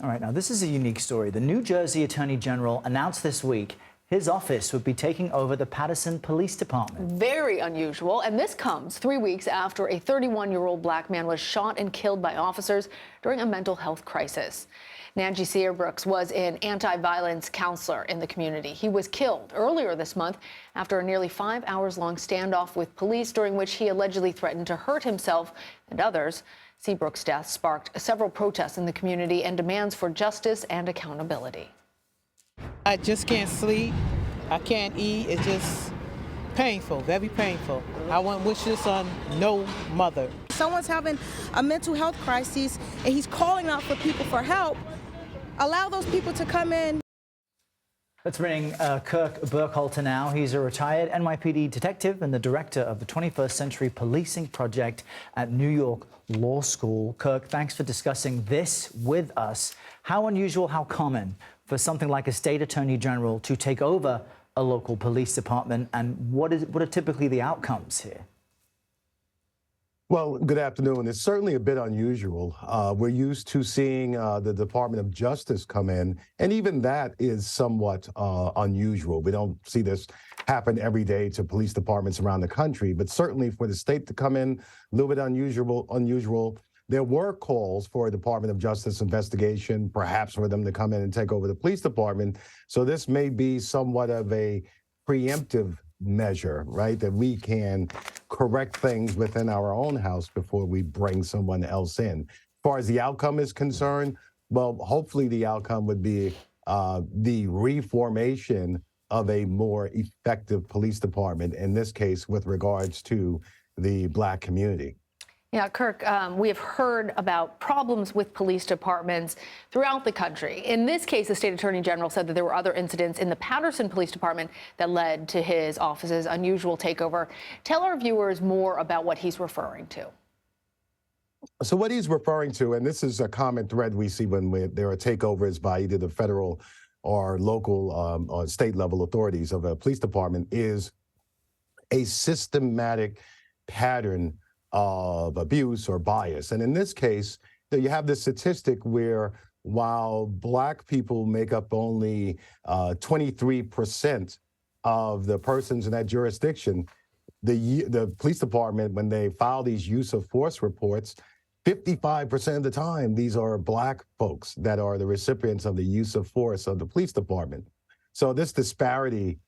All right, now this is a unique story. The New Jersey Attorney General announced this week his office would be taking over the Paterson Police Department. Very unusual, and this comes 3 weeks after a 31-year-old black man was shot and killed by officers during a mental health crisis. Najee Seabrooks was an anti-violence counselor in the community. He was killed earlier this month after a nearly 5-hour-long standoff with police during which he allegedly threatened to hurt himself and others. Seabrooks' death sparked several protests in the community and demands for justice and accountability. I just can't sleep. I can't eat. It's just painful, very painful. I wouldn't wish this on no mother. Someone's having a mental health crisis and he's calling out for people for help. Allow those people to come in. Let's bring Kirk Burkhalter now. He's a retired NYPD detective and the director of the 21st Century Policing Project at New York Law School. Kirk, thanks for discussing this with us. How unusual, how common for something like a state attorney general to take over a local police department, and what are typically the outcomes here? Well, good afternoon. It's certainly a bit unusual. We're used to seeing the Department of Justice come in, and even that is somewhat unusual. We don't see this happen every day to police departments around the country, but certainly for the state to come in, a little bit unusual. There were calls for a Department of Justice investigation, perhaps for them to come in and take over the police department. So this may be somewhat of a preemptive measure, right? That we can correct things within our own house before we bring someone else in. As far as the outcome is concerned, well, hopefully the outcome would be the reformation of a more effective police department, in this case, with regards to the Black community. Yeah, Kirk, we have heard about problems with police departments throughout the country. In this case, the state attorney general said that there were other incidents in the Paterson Police Department that led to his office's unusual takeover. Tell our viewers more about what he's referring to. So what he's referring to, and this is a common thread we see when there are takeovers by either the federal or local or state level authorities of a police department, is a systematic pattern of abuse or bias. And in this case, you have this statistic where while Black people make up only 23% of the persons in that jurisdiction, the police department, when they file these use of force reports, 55% of the time, these are Black folks that are the recipients of the use of force of the police department. So this disparity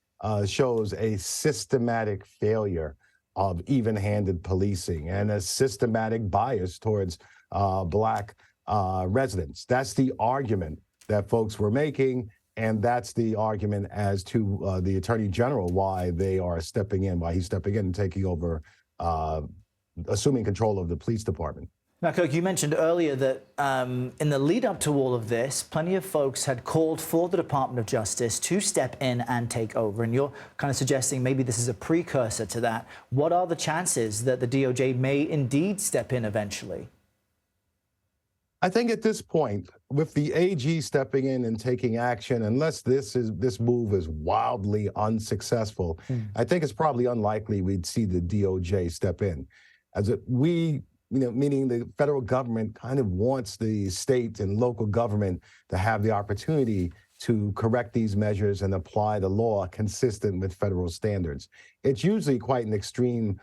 shows a systematic failure of even-handed policing and a systematic bias towards Black residents. That's the argument that folks were making, and that's the argument as to the Attorney General, why they are stepping in, why he's stepping in and taking over, assuming control of the police department. Now, Kirk, you mentioned earlier that in the lead up to all of this, plenty of folks had called for the Department of Justice to step in and take over. And you're kind of suggesting maybe this is a precursor to that. What are the chances that the DOJ may indeed step in eventually? I think at this point, with the AG stepping in and taking action, unless this move is wildly unsuccessful, I think it's probably unlikely we'd see the DOJ step in. Meaning the federal government kind of wants the state and local government to have the opportunity to correct these measures and apply the law consistent with federal standards. It's usually quite an extreme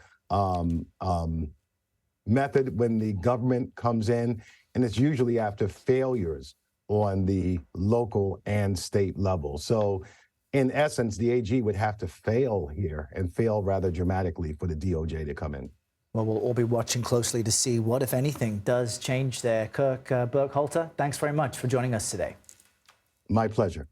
method when the government comes in, and it's usually after failures on the local and state level. So in essence, the AG would have to fail here, and fail rather dramatically, for the DOJ to come in. Well, we'll all be watching closely to see what, if anything, does change there. Kirk Burkhalter, thanks very much for joining us today. My pleasure.